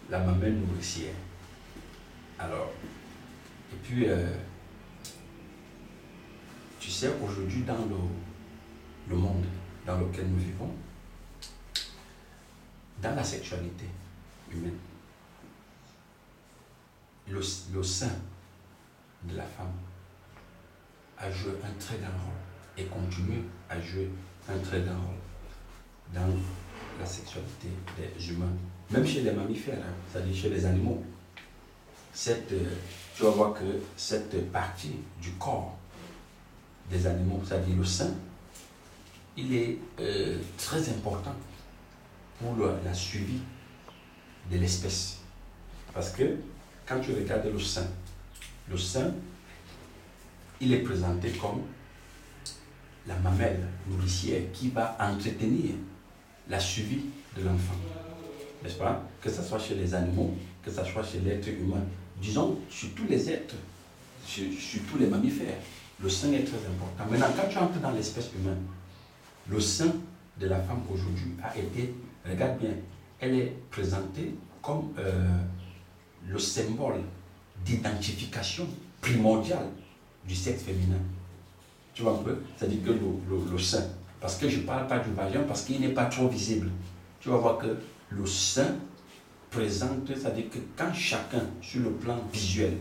la mamelle nourricière. Alors, et puis, tu sais, aujourd'hui, dans le monde dans lequel nous vivons, dans la sexualité humaine, le sein de la femme a joué un très grand rôle et continue à jouer un très grand rôle dans la sexualité des humains, même chez les mammifères, hein, c'est-à-dire chez les animaux. Tu vas voir que cette partie du corps des animaux, c'est-à-dire le sein, il est très important pour la suivi de l'espèce. Parce que quand tu regardes le sein, il est présenté comme la mamelle nourricière qui va entretenir la suivi de l'enfant. N'est-ce pas? Que ce soit chez les animaux, que ce soit chez l'être humain. Disons, sur tous les êtres, sur tous les mammifères, le sein est très important. Maintenant, quand tu entres dans l'espèce humaine, le sein de la femme aujourd'hui a été, regarde bien, elle est présentée comme le symbole d'identification primordiale du sexe féminin. Tu vois un peu? C'est-à-dire que le sein, parce que je ne parle pas du vagin, parce qu'il n'est pas trop visible. Tu vas voir que le sein présente, c'est-à-dire que quand chacun, sur le plan visuel,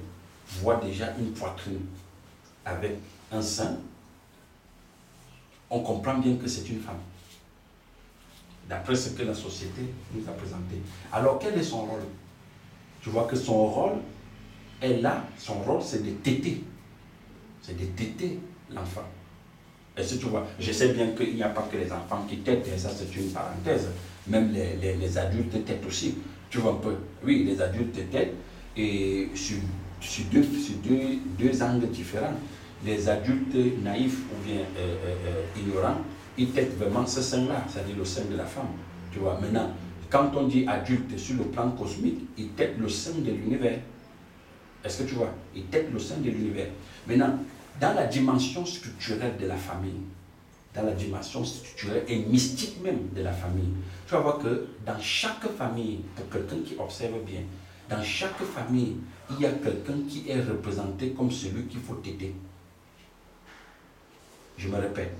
voit déjà une poitrine avec un sein, on comprend bien que c'est une femme, d'après ce que la société nous a présenté. Alors, quel est son rôle? Tu vois que son rôle est là, son rôle c'est de téter. C'est de téter l'enfant. Est-ce que tu vois? Je sais bien qu'il n'y a pas que les enfants qui têtent, et ça c'est une parenthèse. Même les adultes têtent aussi. Tu vois un peu? Oui, les adultes têtent, et sur deux angles différents. Les adultes naïfs ou bien ignorants, ils têtent vraiment ce sein-là, c'est-à-dire le sein de la femme. Tu vois, maintenant, quand on dit adulte sur le plan cosmique, ils têtent le sein de l'univers. Est-ce que tu vois? Ils têtent le sein de l'univers. Maintenant, dans la dimension structurelle de la famille, dans la dimension structurelle et mystique même de la famille, tu vas voir que dans chaque famille, pour quelqu'un qui observe bien, dans chaque famille, il y a quelqu'un qui est représenté comme celui qu'il faut téter. Je me répète,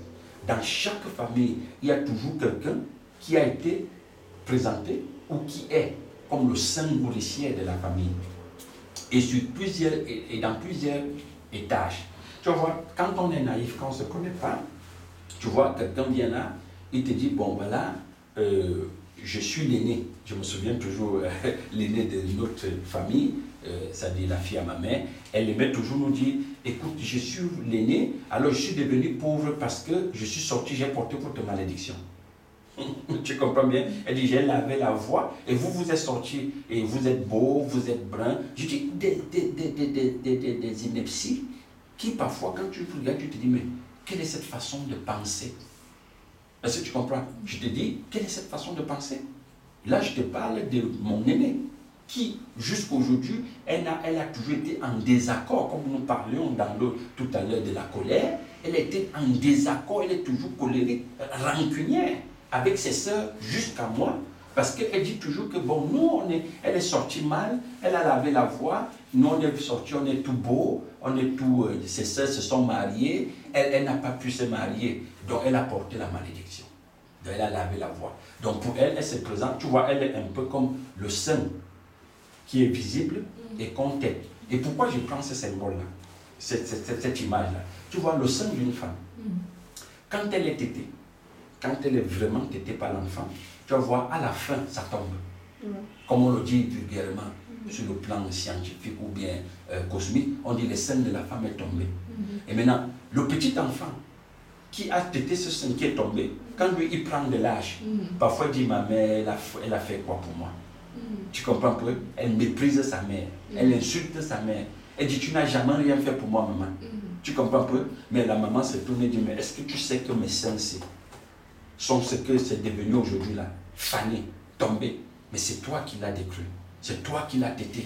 dans chaque famille, il y a toujours quelqu'un qui a été présenté ou qui est comme le sein nourricier de la famille. Et dans plusieurs étages. Tu vois, quand on est naïf, quand on ne se connaît pas, tu vois, quelqu'un vient là, il te dit, bon voilà, je suis l'aîné. Je me souviens toujours, l'aîné de notre famille, c'est-à-dire la fille à ma mère, elle aimait toujours nous dire, écoute, je suis l'aîné, alors je suis devenu pauvre parce que je suis sorti, j'ai porté votre malédiction. Tu comprends bien? Elle dit, j'ai lavé la voie et vous êtes sortis et vous êtes beau, vous êtes brun. Je dis, des inepties qui parfois, quand tu regardes, tu te dis, mais quelle est cette façon de penser? Est-ce que tu comprends? Je te dis, quelle est cette façon de penser? Là, je te parle de mon aîné qui, jusqu'à aujourd'hui, elle a toujours été en désaccord, comme nous parlions tout à l'heure de la colère. Elle était en désaccord, elle est toujours colérique, rancunière avec ses sœurs jusqu'à moi, parce qu'elle dit toujours que bon, nous, elle est sortie mal, elle a lavé la voie, nous on est sortis, on est tout beau, on est tout, ses sœurs se sont mariées, elle n'a pas pu se marier, donc elle a porté la malédiction, donc elle a lavé la voie. Donc pour elle, elle se présente, tu vois, elle est un peu comme le sein qui est visible et qu'on tête. Et pourquoi je prends ce symbole-là, cette image-là? Tu vois, le sein d'une femme, quand elle est tétée, quand elle est vraiment tétée par l'enfant, tu vas voir, à la fin, ça tombe. Comme on le dit vulgairement, sur le plan scientifique ou bien cosmique, on dit le sein de la femme est tombé. Et maintenant, le petit enfant qui a tété ce sein qui est tombé, quand lui, il prend de l'âge, parfois il dit, ma mère, elle a fait quoi pour moi? Tu comprends un peu? Elle méprise sa mère, elle insulte sa mère. Elle dit, tu n'as jamais rien fait pour moi, maman. Tu comprends un peu? Mais la maman se tourne et dit, mais est-ce que tu sais que mes seins sont ce que c'est devenu aujourd'hui là, fané, tombé, mais c'est toi qui l'as détruit, c'est toi qui l'as tété.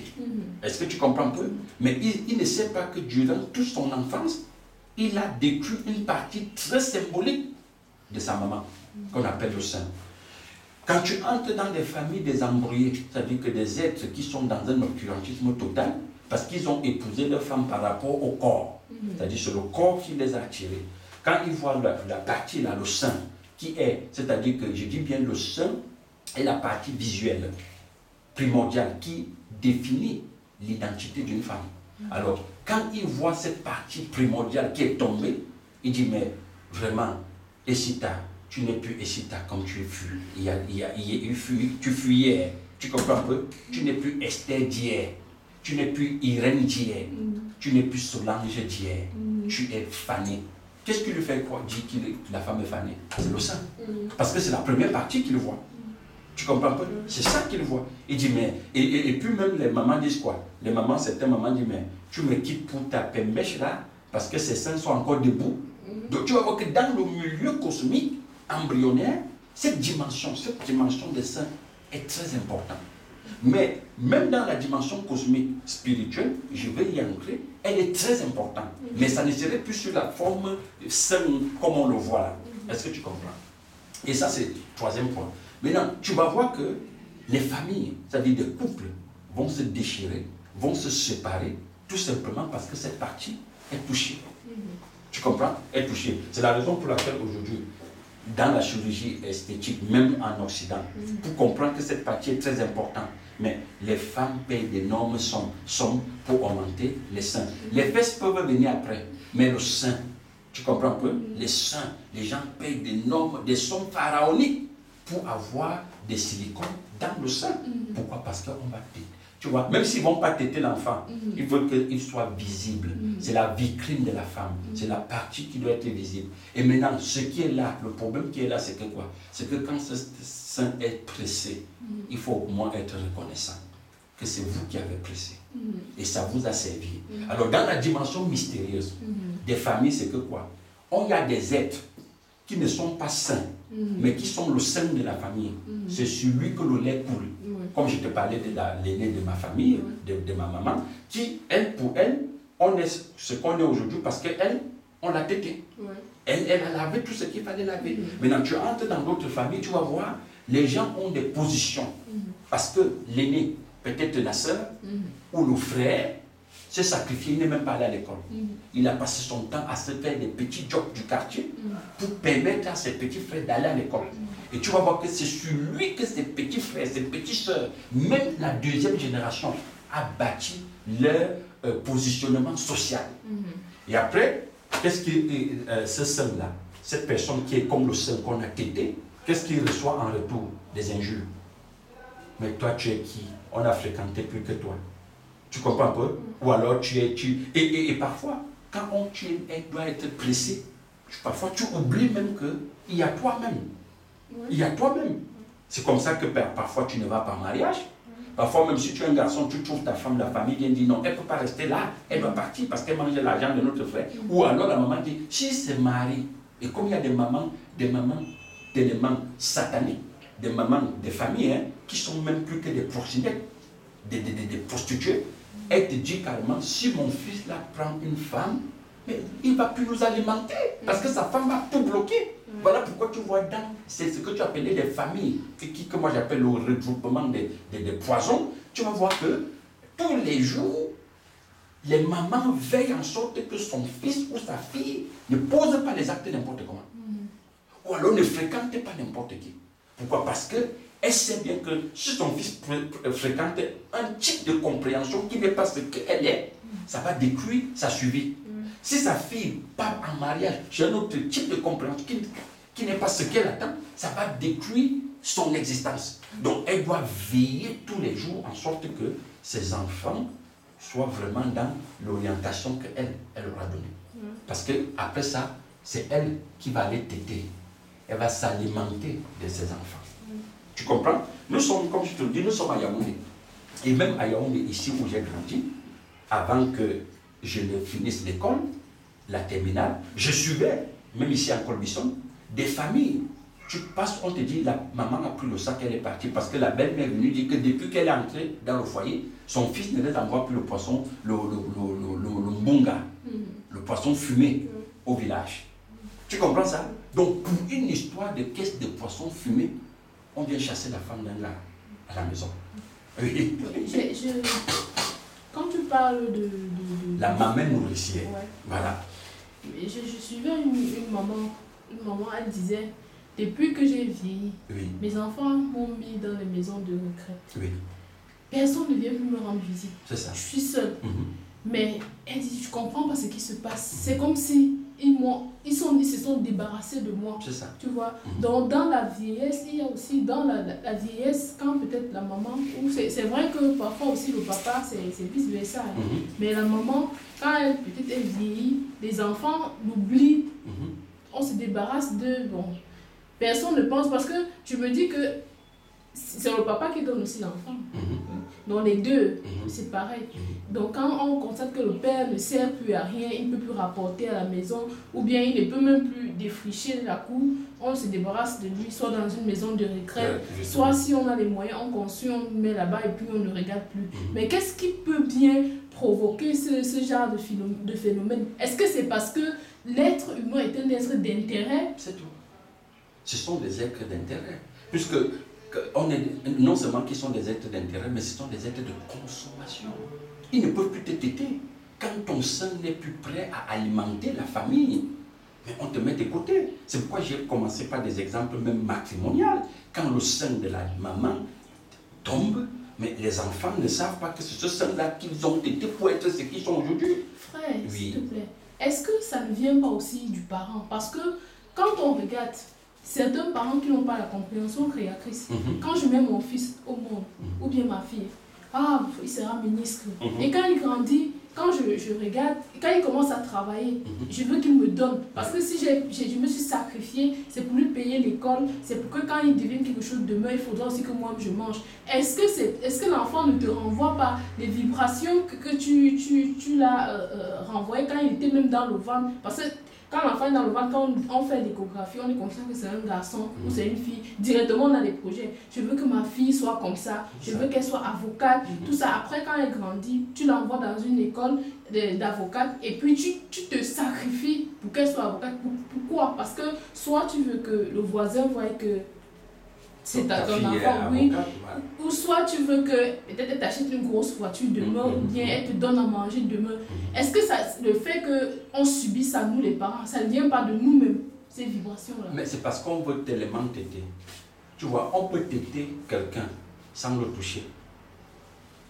Est-ce que tu comprends un peu? Mais il ne sait pas que durant toute son enfance, il a détruit une partie très symbolique de sa maman, qu'on appelle le sein. Quand tu entres dans des familles désembrouillées, c'est-à-dire que des êtres qui sont dans un obscurantisme total, parce qu'ils ont épousé leur femme par rapport au corps, c'est-à-dire c'est le corps qui les a attirés. Quand ils voient la partie là, le sein, qui est, c'est-à-dire que je dis bien le sein est la partie visuelle, primordiale, qui définit l'identité d'une femme. Alors, quand ils voient cette partie primordiale qui est tombée, ils disent, mais vraiment, Essita, tu n'es plus Essita comme tu es fui. Tu fuyais, tu comprends un peu? Tu n'es plus Esther d'hier, tu n'es plus Irène d'hier, tu n'es plus Solange d'hier, tu es fanée. Qu'est-ce qui lui fait quoi? Dit que la femme est fanée. C'est le sein. Parce que c'est la première partie qu'il voit. Tu comprends pas? C'est ça qu'il voit. Il dit, mais. Et puis même les mamans disent quoi? Les mamans, certaines mamans disent, mais tu me quittes pour ta pembèche là, parce que ses seins sont encore debout. Donc tu vas voir que dans le milieu cosmique, embryonnaire, cette dimension des seins est très importante. Mais même dans la dimension cosmique spirituelle, je vais y entrer, elle est très importante. Mais ça ne serait plus sur la forme sein comme on le voit là. Est-ce que tu comprends? Et ça, c'est le troisième point. Maintenant, tu vas voir que les familles, c'est-à-dire des couples, vont se déchirer, vont se séparer, tout simplement parce que cette partie est touchée. Tu comprends? Est touchée. C'est la raison pour laquelle aujourd'hui, dans la chirurgie esthétique, même en Occident, pour comprendre que cette partie est très importante, mais les femmes payent d'énormes sommes pour augmenter les seins. Les fesses peuvent venir après, mais le sein, tu comprends un peu? Les seins, les gens payent des sommes pharaoniques pour avoir des silicones dans le sein. Pourquoi? Parce qu'on va téter. Tu vois, même s'ils ne vont pas téter l'enfant, ils veulent qu'il soit visible. C'est la vitrine de la femme. C'est la partie qui doit être visible. Et maintenant, ce qui est là, le problème qui est là, c'est que quoi? C'est que quand ce sein est pressé, il faut au moins être reconnaissant que c'est vous qui avez pressé. Et ça vous a servi. Alors, dans la dimension mystérieuse des familles, c'est que quoi? Il y a des êtres qui ne sont pas sains, mais qui sont le sein de la famille. C'est sur lui que le lait coule. Comme je te parlais de l'aînée de ma famille, de ma maman, qui, elle, pour elle, on est ce qu'on est aujourd'hui parce qu'elle, on l'a tété. Elle a lavé tout ce qu'il fallait laver. Maintenant, tu entres dans d'autres familles, tu vas voir, les gens ont des positions. Parce que l'aîné, peut-être la sœur, ou le frère, s'est sacrifié, il n'est même pas allé à l'école. Il a passé son temps à se faire des petits jobs du quartier pour permettre à ses petits frères d'aller à l'école. Et tu vas voir que c'est sur lui que ses petits frères, ses petites sœurs, même la deuxième génération, a bâti leur positionnement social. Et après, qu'est-ce que ce sein-là, cette personne qui est comme le sein qu'on a tété, qu'est-ce qu'il reçoit en retour? Des injures. Mais toi, tu es qui? On a fréquenté plus que toi. Tu comprends un peu? Ou alors et parfois, quand elle doit être pressée, parfois tu oublies même qu'il y a toi-même. Il y a toi-même. C'est comme ça que parfois tu ne vas pas en mariage. Parfois, même si tu es un garçon, tu trouves ta femme, la famille vient dire non, elle ne peut pas rester là, elle doit partir parce qu'elle mange l'argent de notre frère. Ou alors la maman dit, si c'est mari, et comme il y a des mamans d'éléments sataniques, des mamans, des familles, qui sont même plus que des proxénètes, des prostituées, elle te dit carrément, si mon fils là prend une femme, mais il ne va plus nous alimenter, parce que sa femme va tout bloquer. Voilà pourquoi tu vois c'est ce que tu appelais des familles, que moi j'appelle le regroupement des poisons. Tu vas voir que tous les jours, les mamans veillent en sorte que son fils ou sa fille ne pose pas les actes n'importe comment. Ou alors ne fréquente pas n'importe qui. Pourquoi? Parce qu'elle sait bien que si son fils fréquente un type de compréhension qui n'est pas ce qu'elle est, ça va détruire sa survie. Si sa fille part en mariage chez un autre type de compréhension qui n'est pas ce qu'elle attend, ça va détruire son existence. Donc elle doit veiller tous les jours en sorte que ses enfants soient vraiment dans l'orientation qu'elle leur a donnée. Parce qu'après ça, c'est elle qui va les téter. Elle va s'alimenter de ses enfants. Tu comprends? Nous sommes, comme je te le dis, nous sommes à Yaoundé. Et même à Yaoundé, ici où j'ai grandi, avant que je ne finisse l'école, la terminale, je suivais, même ici à Colbisson, des familles. Tu passes, on te dit, la maman a pris le sac, elle est partie, parce que la belle-mère est venue dire que depuis qu'elle est entrée dans le foyer, son fils ne les envoie plus le poisson, le mbunga, le poisson fumé au village. Tu comprends ça? Donc, pour une histoire de caisse de poisson fumé, on vient chasser la femme d'un gars à la maison. Oui. Quand tu parles de la maman nourricière, ouais. Voilà. Je suivais une maman, elle disait, depuis que j'ai vieilli, Oui. mes enfants m'ont mis dans les maisons de retraite. Oui. Personne ne vient plus me rendre visite. C'est ça. Je suis seule. Mais elle dit, je comprends pas ce qui se passe. C'est comme si ils se sont débarrassés de moi. C'est ça. Tu vois. Donc dans la vieillesse, il y a aussi dans la vieillesse, quand peut-être la maman, c'est vrai que parfois aussi le papa, c'est vice versa. Mais la maman, quand elle peut-être elle vieillit, les enfants l'oublient. On se débarrasse de... Bon, personne ne pense parce que tu me dis que c'est le papa qui donne aussi l'enfant. Donc les deux, c'est pareil. Donc quand on constate que le père ne sert plus à rien, il ne peut plus rapporter à la maison, ou bien il ne peut même plus défricher la cour, on se débarrasse de lui, soit dans une maison de retraite, soit si on a les moyens, on construit, on met là-bas et puis on ne regarde plus. Mais qu'est-ce qui peut bien provoquer ce genre de phénomène? Est-ce que c'est parce que l'être humain est un être d'intérêt? C'est tout. Ce sont des êtres d'intérêt. Puisque on est, non seulement qu'ils sont des êtres d'intérêt, mais ce sont des êtres de consommation. Ils ne peuvent plus te téter. Quand ton sein n'est plus prêt à alimenter la famille, mais on te met de côté. C'est pourquoi j'ai commencé par des exemples même matrimoniaux. Quand le sein de la maman tombe, mais les enfants ne savent pas que c'est ce sein-là qu'ils ont été pour être ce qu'ils sont aujourd'hui. Frère, s'il te plaît, est-ce que ça ne vient pas aussi du parent? Parce que quand on regarde certains parents qui n'ont pas la compréhension créatrice, quand je mets mon fils au monde, ou bien ma fille, il sera ministre. Et quand il grandit, quand je regarde, quand il commence à travailler, je veux qu'il me donne. Parce que si je me suis sacrifiée, c'est pour lui payer l'école, c'est pour que quand il devienne quelque chose de demain, il faudra aussi que moi je mange. Est-ce que l'enfant ne te renvoie pas les vibrations que tu l'as renvoyé quand il était même dans le ventre? Parce que quand l'enfant est dans le ventre, quand on fait l'échographie, on est conscient que c'est un garçon ou c'est une fille. Directement, on a des projets. Je veux que ma fille soit comme ça. Je veux qu'elle soit avocate. Tout ça. Après, quand elle grandit, tu l'envoies dans une école d'avocate et puis tu te sacrifies pour qu'elle soit avocate. Pourquoi? Parce que soit tu veux que le voisin voie que c'est ton enfant, oui. Ou soit tu veux que peut-être elle t'achète une grosse voiture demain ou bien elle te donne à manger demain. Est-ce que le fait qu'on subisse ça, nous les parents, ça ne vient pas de nous-mêmes, ces vibrations-là? Mais c'est parce qu'on veut tellement téter. Tu vois, on peut téter quelqu'un sans le toucher.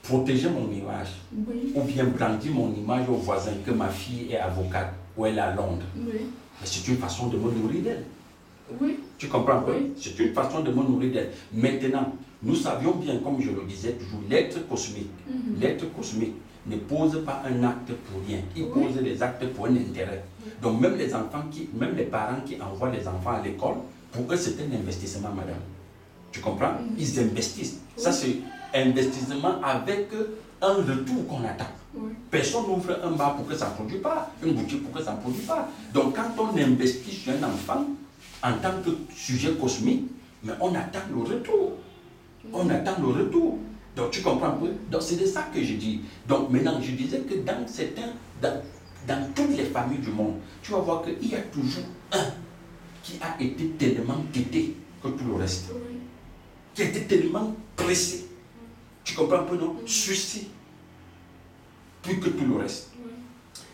Protéger mon image. Oui. Ou bien brandir mon image au voisin que ma fille est avocate ou elle est à Londres. Oui. Mais c'est une façon de me nourrir d'elle. Oui. Tu comprends pas? Oui. C'est une façon de me nourrir d'elle. Maintenant, nous savions bien, comme je le disais toujours, l'être cosmique ne pose pas un acte pour rien. Il pose des actes pour un intérêt. Donc même les enfants, même les parents qui envoient les enfants à l'école, pour eux c'est un investissement, madame. Tu comprends? Ils investissent. Ça c'est un investissement avec un retour qu'on attend. Personne n'ouvre un bar pour que ça ne produise pas, une boutique pour que ça ne produise pas. Donc quand on investit sur un enfant, en tant que sujet cosmique, mais on attend le retour. On attend le retour. Donc tu comprends un peu? Donc c'est de ça que je dis. Donc maintenant je disais que dans toutes les familles du monde, tu vas voir qu'il y a toujours un qui a été tellement tété que tout le reste. Qui a été tellement pressé. Tu comprends un peu, non? Suicide. Plus que tout le reste.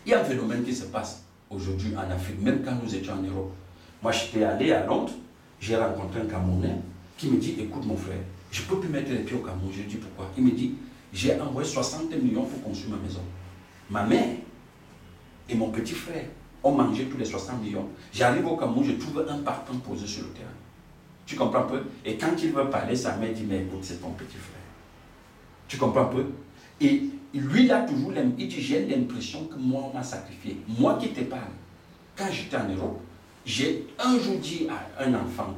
Il y a un phénomène qui se passe aujourd'hui en Afrique, même quand nous étions en Europe. Moi, j'étais allé à Londres, j'ai rencontré un Camerounais qui me dit, écoute mon frère, je ne peux plus mettre les pieds au Cameroun. Je lui dis pourquoi? Il me dit, j'ai envoyé 60 millions pour construire ma maison. Ma mère et mon petit frère ont mangé tous les 60 millions. J'arrive au Cameroun, je trouve un partant posé sur le terrain. Tu comprends un peu? Et quand il veut parler, sa mère dit, mais écoute, c'est ton petit frère. Tu comprends un peu? Et lui, il a toujours il dit, j'ai l'impression que moi, on m'a sacrifié. Moi qui te parle, quand j'étais en Europe, j'ai un jour dit à un enfant,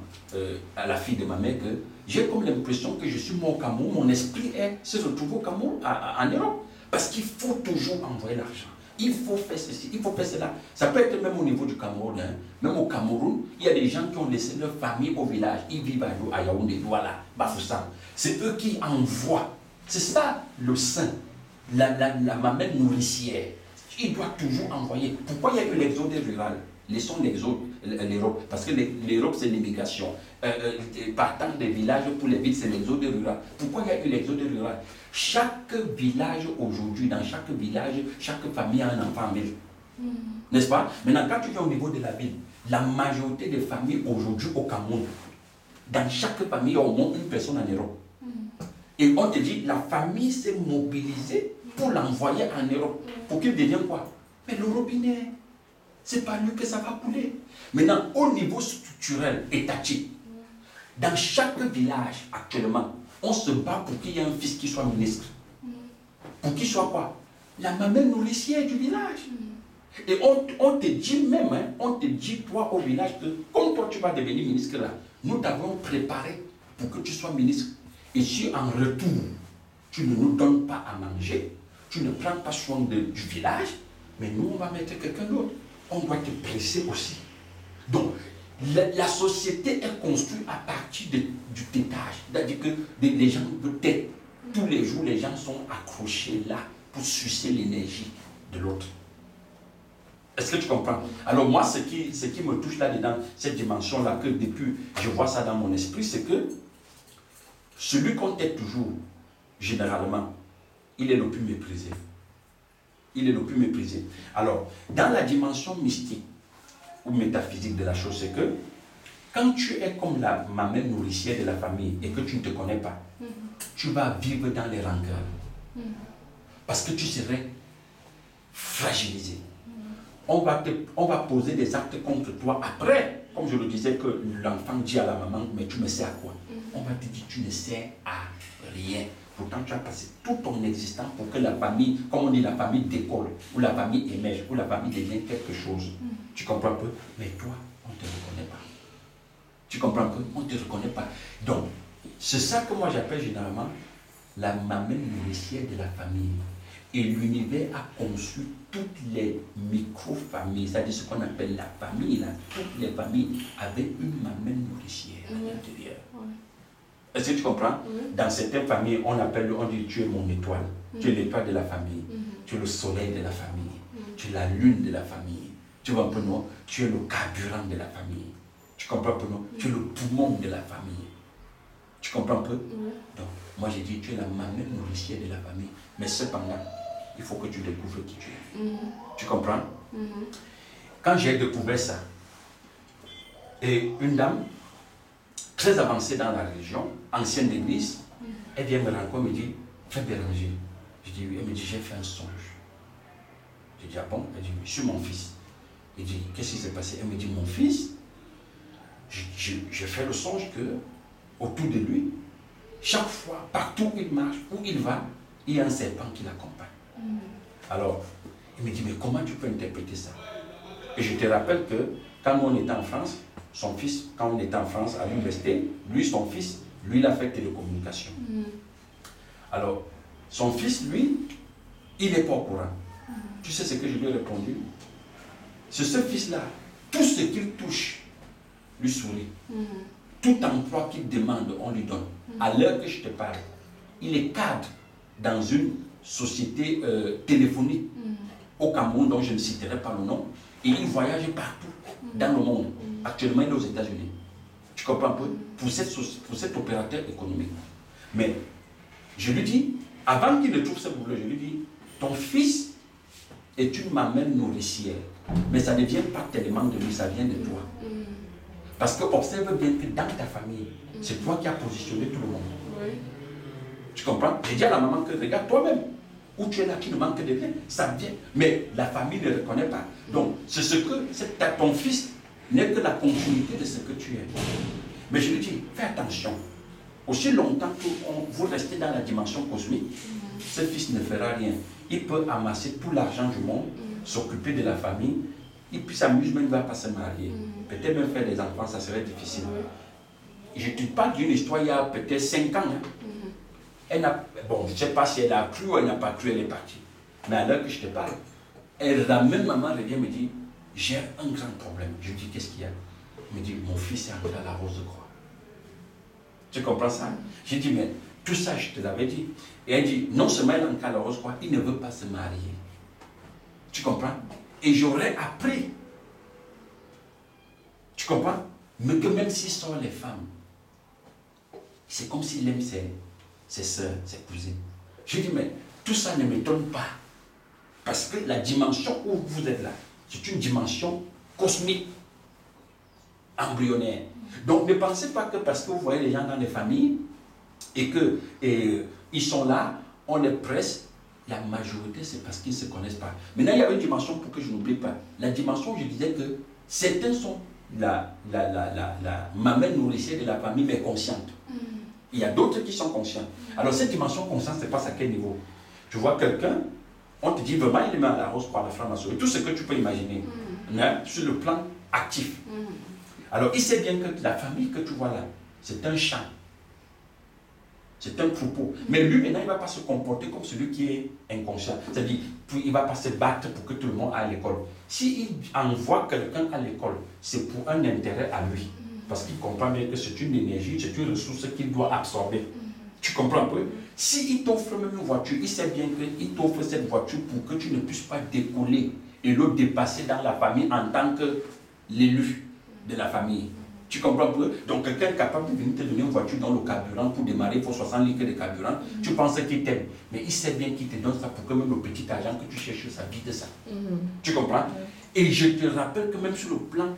à la fille de ma mère, que j'ai comme l'impression que je suis mort au Cameroun, mon esprit se retrouve au Cameroun, en Europe. Parce qu'il faut toujours envoyer l'argent. Il faut faire ceci, il faut faire cela. Ça peut être même au niveau du Cameroun. Hein. Même au Cameroun, il y a des gens qui ont laissé leur famille au village. Ils vivent à Yaoundé, voilà, Bafoussam. C'est eux qui envoient. C'est ça le sein, la mamelle nourricière. Il doit toujours envoyer. Pourquoi il y a eu l'exode rural? Laissons l'Europe, parce que l'Europe c'est l'immigration. Partant des villages pour les villes, c'est l'exode rural. Pourquoi il y a eu l'exode rural? Chaque village aujourd'hui, dans chaque village, chaque famille a un enfant en ville. N'est-ce pas? Maintenant, quand tu viens au niveau de la ville, la majorité des familles aujourd'hui au Cameroun, dans chaque famille, il y a au moins une personne en Europe. Et on te dit, la famille s'est mobilisée pour l'envoyer en Europe. Pour qu'il devienne quoi? Mais le robinet, c'est pas lui que ça va couler. Maintenant, au niveau structurel, étatique, dans chaque village actuellement, on se bat pour qu'il y ait un fils qui soit ministre. Pour qu'il soit quoi? La mamelle nourricière du village. Et on te dit même, hein, on te dit toi au village que comme toi tu vas devenir ministre là, nous t'avons préparé pour que tu sois ministre. Et si en retour, tu ne nous donnes pas à manger, tu ne prends pas soin du village, mais nous on va mettre quelqu'un d'autre. On doit te presser aussi. Donc, la société est construite à partir du tétage. C'est-à-dire que les gens peut-être, tous les jours, les gens sont accrochés là pour sucer l'énergie de l'autre. Est-ce que tu comprends? Alors moi, ce qui me touche là-dedans, cette dimension-là, que depuis, je vois ça dans mon esprit, c'est que celui qu'on t'aide toujours, généralement, il est le plus méprisé. Il est le plus méprisé. Alors, dans la dimension mystique ou métaphysique de la chose, c'est que quand tu es comme la mamelle nourricière de la famille et que tu ne te connais pas, tu vas vivre dans les rancœurs. Parce que tu serais fragilisé. On va poser des actes contre toi après, comme je le disais, que l'enfant dit à la maman, mais tu me sers à quoi? On va te dire, tu ne sers à rien. Pourtant, tu as passé toute ton existence pour que la famille, comme on dit, la famille décolle, ou la famille émerge, ou la famille devienne quelque chose. Tu comprends un peu? Mais toi, on ne te reconnaît pas. Tu comprends un peu? On ne te reconnaît pas. Donc, c'est ça que moi j'appelle généralement la mamelle nourricière de la famille. Et l'univers a conçu toutes les micro-familles, c'est-à-dire ce qu'on appelle la famille, là, toutes les familles avaient une mamelle nourricière à l'intérieur. Est-ce que tu comprends? Dans certaines familles, on dit tu es mon étoile, tu es l'étoile de la famille, tu es le soleil de la famille, tu es la lune de la famille. Tu vois un peu, non? Tu es le carburant de la famille. Tu comprends un peu, non? Tu es le poumon de la famille. Tu comprends un peu? Donc, moi j'ai dit, tu es la mamelle nourricière de la famille. Mais cependant, il faut que tu découvres qui tu es. Tu comprends? Quand j'ai découvert ça, et une dame très avancée dans la religion, ancienne d'église, elle vient me rencontrer et me dit, Frère Béranger, je dis oui, elle me dit, j'ai fait un songe. Je dis, ah bon? Elle dit, je suis mon fils. Il dit, qu'est-ce qui s'est passé? Elle me dit, mon fils, j'ai fait le songe que autour de lui, chaque fois, partout où il marche, où il va, il y a un serpent qui l'accompagne. Alors, il me dit, mais comment tu peux interpréter ça? Et je te rappelle que quand on était en France, son fils, quand on était en France à l'université, lui, son fils, lui, il a fait télécommunication. Alors, son fils, lui, il n'est pas au courant. Tu sais ce que je lui ai répondu? C'est ce fils-là, tout ce qu'il touche, lui sourit. Tout emploi qu'il demande, on lui donne. À l'heure que je te parle, il est cadre dans une société téléphonique au Cameroun, dont je ne citerai pas le nom, et il voyage partout dans le monde. Actuellement, il est aux États-Unis. Tu comprends un peu? Pour cet opérateur économique. Mais je lui dis, avant qu'il ne trouve ce boulot, je lui dis, ton fils est une mamelle nourricière, mais ça ne vient pas tellement de lui, ça vient de toi. Parce que observe bien que dans ta famille, c'est toi qui as positionné tout le monde. Tu comprends? J'ai dit à la maman que regarde toi-même, où tu es là qui ne manque de rien, ça vient. Mais la famille ne reconnaît pas. Donc, c'est ce que ton fils n'est que la continuité de ce que tu es. Mais je lui dis, fais attention. Aussi longtemps que vous restez dans la dimension cosmique, ce fils ne fera rien. Il peut amasser tout l'argent du monde, s'occuper de la famille, et puis s'amuse même, il ne va pas se marier. Peut-être même faire des enfants, ça serait difficile. Je te parle d'une histoire il y a peut-être 5 ans. Elle bon, je ne sais pas si elle a cru ou elle n'a pas cru, elle est partie. Mais à l'heure que je te parle, la même maman revient me dit, j'ai un grand problème. Je lui dis, qu'est-ce qu'il y a? Elle me dit, mon fils est entré à la Rose de Croix. Tu comprends ça? J'ai dit, mais tout ça, je te l'avais dit. Et elle dit, non seulement il est entré à la Rose de Croix, il ne veut pas se marier. Tu comprends? Et j'aurais appris Tu comprends? Mais que même s'il sort les femmes, c'est comme s'il aime ses soeurs, ses cousines. Je dis, mais tout ça ne m'étonne pas. Parce que la dimension où vous êtes là, c'est une dimension cosmique, embryonnaire. Donc ne pensez pas que parce que vous voyez les gens dans les familles et qu'ils sont là, on les presse. La majorité, c'est parce qu'ils ne se connaissent pas. Maintenant, il y a une dimension pour que je n'oublie pas. La dimension où je disais que certains sont la mamelle nourricière de la famille, mais consciente. Il y a d'autres qui sont conscients. Alors cette dimension consciente, c'est passe à quel niveau? Tu vois quelqu'un, on te dit vraiment, il est mis à la rose par la franc-maçonnerie. Tout ce que tu peux imaginer, sur le plan actif. Alors il sait bien que la famille que tu vois là, c'est un champ. C'est un troupeau. Mais lui, maintenant, il ne va pas se comporter comme celui qui est inconscient. C'est-à-dire, il ne va pas se battre pour que tout le monde aille à l'école. S'il envoie quelqu'un à l'école, c'est pour un intérêt à lui. Parce qu'il comprend bien que c'est une énergie, c'est une ressource qu'il doit absorber. Tu comprends un peu? S'il t'offre même une voiture, il sait bien qu'il t'offre cette voiture pour que tu ne puisses pas décoller et le dépasser dans la famille en tant que l'élu de la famille. Tu comprends un peu? Donc quelqu'un est capable de venir te donner une voiture dans le carburant pour démarrer, il faut 60 litres de carburant. Tu penses qu'il t'aime, mais il sait bien qu'il te donne ça pour que même le petit argent que tu cherches, ça vide ça. Tu comprends? Et je te rappelle que même sur le plan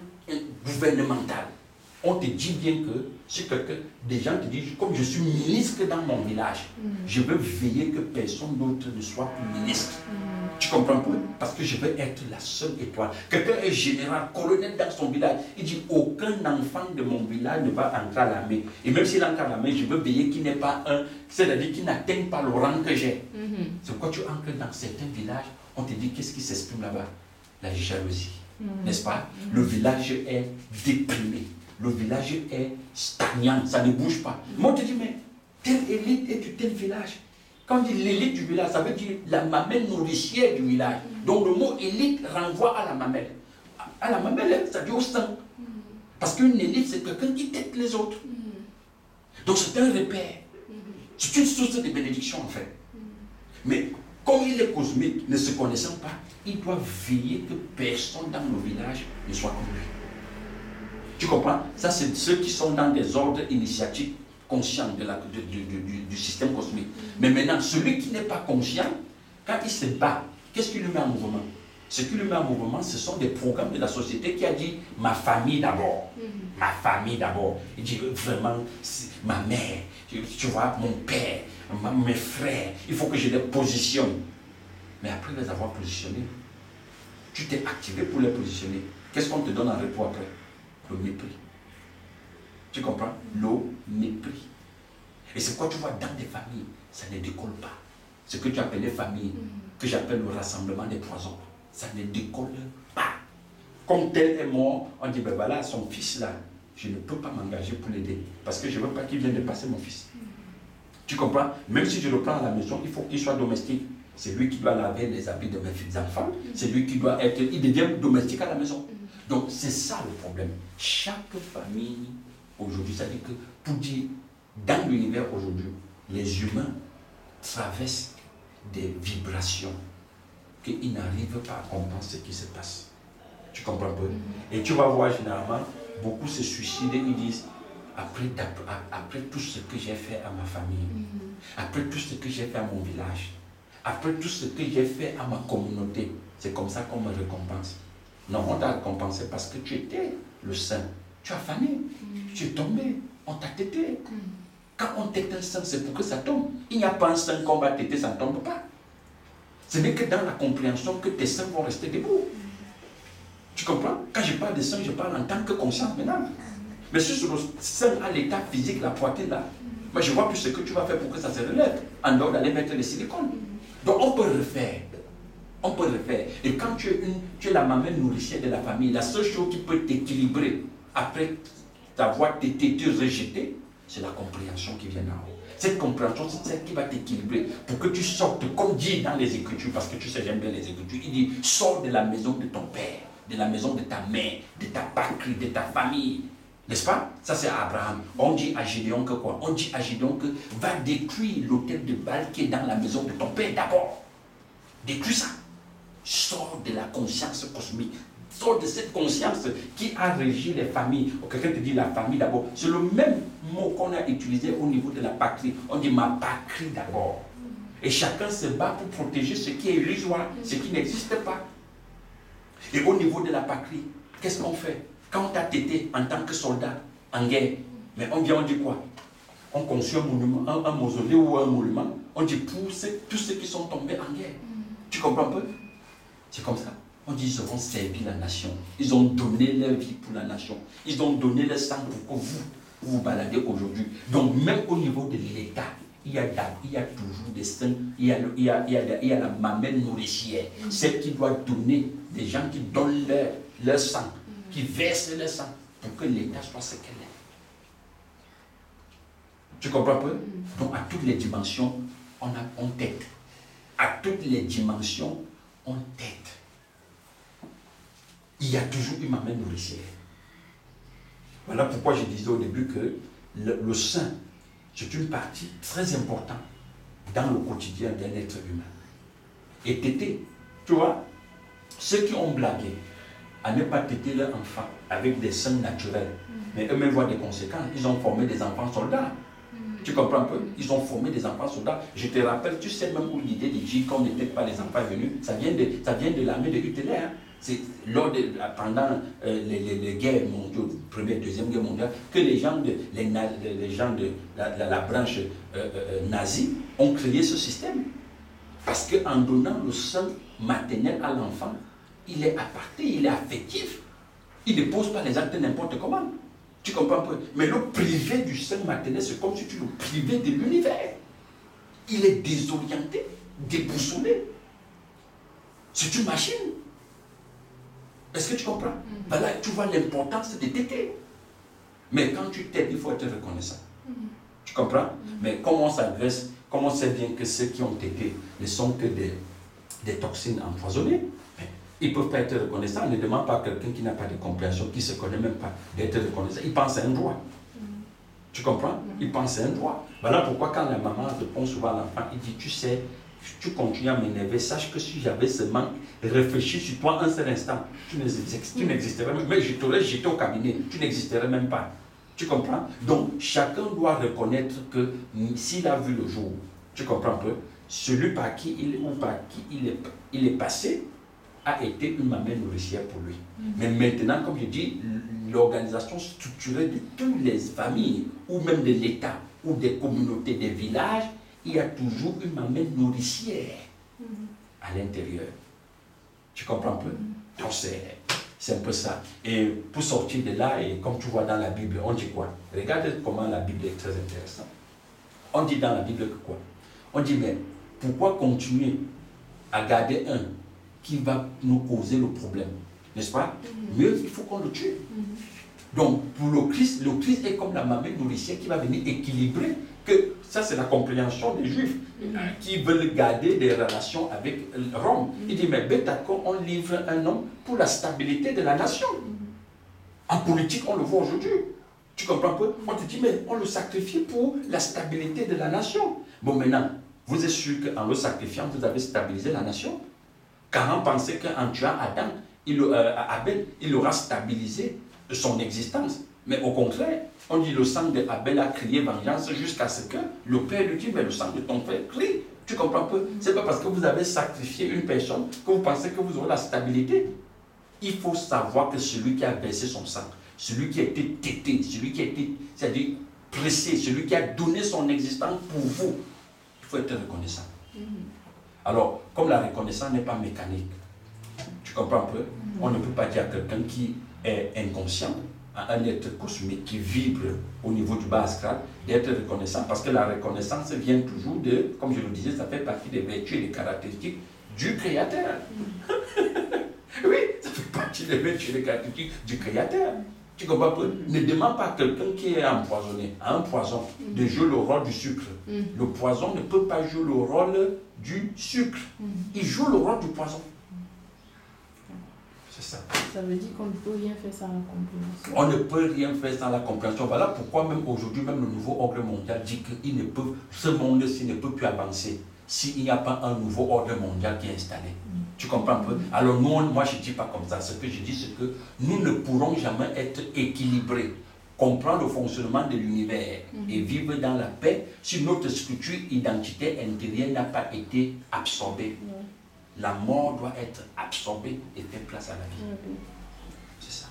gouvernemental, on te dit bien que si quelqu'un, des gens te disent, comme je suis ministre dans mon village, je veux veiller que personne d'autre ne soit plus ministre. Tu comprends pas? Parce que je veux être la seule étoile. Quelqu'un est général, colonel dans son village. Il dit, aucun enfant de mon village ne va entrer à l'armée. Et même s'il entre à l'armée, je veux veiller qu'il n'est pas un, c'est-à-dire qu'il n'atteigne pas le rang que j'ai. C'est pourquoi tu entres dans certains villages, on te dit, qu'est-ce qui s'exprime là-bas? La jalousie. N'est-ce pas? Le village est déprimé. Le village est stagnant, ça ne bouge pas. Moi, on te dit, mais telle élite est du tel village. Quand on dit l'élite du village, ça veut dire la mamelle nourricière du village. Donc le mot élite renvoie à la mamelle. À la mamelle, ça dit au sein. Parce qu'une élite, c'est quelqu'un qui tête les autres. Donc c'est un repère. C'est une source de bénédiction en fait. Mais comme il est cosmique, ne se connaissant pas, il doit veiller que personne dans le village ne soit comme lui. Tu comprends? Ça, c'est ceux qui sont dans des ordres initiatiques conscients du système cosmique. Mais maintenant, celui qui n'est pas conscient, quand il se bat, qu'est-ce qui le met en mouvement? Ce qui le met en mouvement, ce sont des programmes de la société qui a dit ma famille d'abord. Ma famille d'abord. Il dit vraiment, ma mère, tu vois, mon père, mes frères, il faut que je les positionne. Mais après les avoir positionnés, tu t'es activé pour les positionner. Qu'est-ce qu'on te donne en repos après? Le mépris. Tu comprends? Le mépris. Et c'est quoi tu vois dans des familles, ça ne décolle pas. Ce que tu appelles famille, que j'appelle le rassemblement des poisons, ça ne décolle pas. Comme tel est mort, on dit, ben voilà, son fils là, je ne peux pas m'engager pour l'aider, parce que je ne veux pas qu'il vienne de passer mon fils. Tu comprends? Même si je le prends à la maison, il faut qu'il soit domestique. C'est lui qui doit laver les habits de mes enfants, c'est lui qui doit être, il devient domestique à la maison. Donc c'est ça le problème. Chaque famille aujourd'hui, c'est-à-dire que pour dire, dans l'univers aujourd'hui, les humains traversent des vibrations qu'ils n'arrivent pas à comprendre ce qui se passe. Tu comprends un peu? Et tu vas voir généralement, beaucoup se suicident et ils disent, après tout ce que j'ai fait à ma famille, après tout ce que j'ai fait à mon village, après tout ce que j'ai fait à ma communauté, c'est comme ça qu'on me récompense. Non, on t'a récompensé parce que tu étais le saint. Tu as fané, tu es tombé, on t'a tété. Quand on tète un saint, c'est pour que ça tombe. Il n'y a pas un saint qu'on va téter, ça ne tombe pas. Ce n'est que dans la compréhension que tes saints vont rester debout. Tu comprends? Quand je parle de saint, je parle en tant que conscience maintenant. Mais si sur le saint à l'état physique, la poitrine là, moi je vois plus ce que tu vas faire pour que ça se relève, en dehors d'aller mettre le silicone. Donc on peut refaire. On peut le faire. Et quand tu es la mamelle nourricière de la famille, la seule chose qui peut t'équilibrer après t'avoir été rejeté, c'est la compréhension qui vient d'en haut. Cette compréhension, c'est celle qui va t'équilibrer pour que tu sortes, comme dit dans les Écritures, parce que tu sais, j'aime bien les Écritures, il dit, sors de la maison de ton père, de la maison de ta mère, de ta patrie, de ta famille. N'est-ce pas? Ça c'est Abraham. On dit à Gédéon que quoi? On dit à Gédéon que va détruire l'autel de Baal qui est dans la maison de ton père d'abord. Détruis ça. Sors de la conscience cosmique, sort de cette conscience qui a régi les familles. Quelqu'un te dit la famille d'abord. C'est le même mot qu'on a utilisé au niveau de la patrie. On dit ma patrie d'abord. Et chacun se bat pour protéger ce qui est illusoire, ce qui n'existe pas. Et au niveau de la patrie, qu'est-ce qu'on fait? Quand tu as été en tant que soldat en guerre, mais on vient, on dit quoi? On construit un monument, un mausolée ou un monument, on dit pour tous ceux qui sont tombés en guerre. Tu comprends un peu? C'est comme ça. On dit ils auront servi la nation. Ils ont donné leur vie pour la nation. Ils ont donné leur sang pour que vous baladez aujourd'hui. Donc même au niveau de l'État, il y a toujours des saints, il y a la mamelle nourricière, celle qui doit donner, des gens qui donnent leur sang, qui versent leur sang pour que l'État soit ce qu'elle est. Tu comprends un peu? Donc à toutes les dimensions, on t'aide. À toutes les dimensions, on t'aide. Il y a toujours une mamelle nourricière. Voilà pourquoi je disais au début que le sein, c'est une partie très importante dans le quotidien d'un être humain. Et téter, tu vois, ceux qui ont blagué à ne pas téter leur enfant avec des seins naturels, mais eux-mêmes voient des conséquences. Ils ont formé des enfants soldats. Tu comprends un peu? Ils ont formé des enfants soldats. Je te rappelle, tu sais même où l'idée de dire qu'on n'était pas les enfants venus, ça vient de l'armée de Hitler. Hein. C'est pendant les guerres mondiales, première, deuxième guerre mondiale, que les gens de la branche nazie ont créé ce système. Parce qu'en donnant le sein maternel à l'enfant, il est aparté, il est affectif. Il ne pose pas les actes n'importe comment. Tu comprends un peu? Mais le privé du sein maternel, c'est comme si tu le privais de l'univers. Il est désorienté, déboussolé. C'est une machine. Est-ce que tu comprends? Voilà, tu vois l'importance de téter. Mais quand tu t'aides, il faut être reconnaissant. Tu comprends? Mais comme on s'adresse, comme on sait bien que ceux qui ont tété ne sont que des toxines empoisonnées, ils ne peuvent pas être reconnaissants. On ne demande pas à quelqu'un qui n'a pas de compréhension, qui ne se connaît même pas, d'être reconnaissant. Il pense à un droit. Tu comprends? Il pense à un droit. Voilà pourquoi quand la maman répond souvent à l'enfant, il dit, tu sais, tu continues à m'énerver, sache que si j'avais seulement réfléchi sur toi un seul instant, tu n'existerais même pas. Mais je t'aurais jeté au cabinet, tu n'existerais même pas. Tu comprends? Donc, chacun doit reconnaître que s'il a vu le jour, tu comprends un peu, celui par qui il est passé a été une mamelle nourricière pour lui. Mais maintenant, comme je dis, l'organisation structurée de toutes les familles, ou même de l'État, ou des communautés, des villages, il y a toujours une mamelle nourricière à l'intérieur. Tu comprends un peu? Donc c'est un peu ça. Et pour sortir de là, et comme tu vois dans la Bible, on dit quoi? Regarde comment la Bible est très intéressante. On dit dans la Bible que quoi? On dit, mais pourquoi continuer à garder un qui va nous causer le problème? N'est-ce pas? Mieux, il faut qu'on le tue. Donc, pour le Christ est comme la mamelle nourricière qui va venir équilibrer. Que ça, c'est la compréhension des Juifs qui veulent garder des relations avec Rome. Il dit, mais d'accord, on livre un homme pour la stabilité de la nation. En politique, on le voit aujourd'hui. Tu comprends un peu? On te dit, mais on le sacrifie pour la stabilité de la nation. Bon, maintenant, vous êtes sûr qu'en le sacrifiant, vous avez stabilisé la nation? Car on pensait qu'en tuant Abel, il aura stabilisé son existence. Mais au contraire, on dit le sang d'Abel a crié vengeance jusqu'à ce que le Père lui dit, mais le sang de ton frère crie. Tu comprends un peu? Ce n'est pas parce que vous avez sacrifié une personne que vous pensez que vous aurez la stabilité. Il faut savoir que celui qui a versé son sang, celui qui a été tété, celui qui a été, c'est-à-dire pressé, celui qui a donné son existence pour vous, il faut être reconnaissant. Alors, comme la reconnaissance n'est pas mécanique, tu comprends un peu? On ne peut pas dire à quelqu'un qui est inconscient, à un être cosmique qui vibre au niveau du bas astral, d'être reconnaissant, parce que la reconnaissance vient toujours de, comme je le disais, ça fait partie des vertus et des caractéristiques du Créateur. Oui, ça fait partie des vertus et des caractéristiques du Créateur. Tu comprends pas? Ne demande pas à quelqu'un qui est empoisonné, à un poison, de jouer le rôle du sucre. Le poison ne peut pas jouer le rôle du sucre. Il joue le rôle du poison. C'est ça. Ça veut dire qu'on ne peut rien faire sans la compréhension. On ne peut rien faire sans la compréhension. Voilà pourquoi même aujourd'hui, même le nouveau ordre mondial dit que ce monde-ci ne peut plus avancer s'il n'y a pas un nouveau ordre mondial qui est installé. Tu comprends un peu? Alors moi je ne dis pas comme ça. Ce que je dis, c'est que nous ne pourrons jamais être équilibrés, comprendre le fonctionnement de l'univers et vivre dans la paix si notre structure identitaire intérieure n'a pas été absorbée. La mort doit être absorbée et faire place à la vie. C'est ça.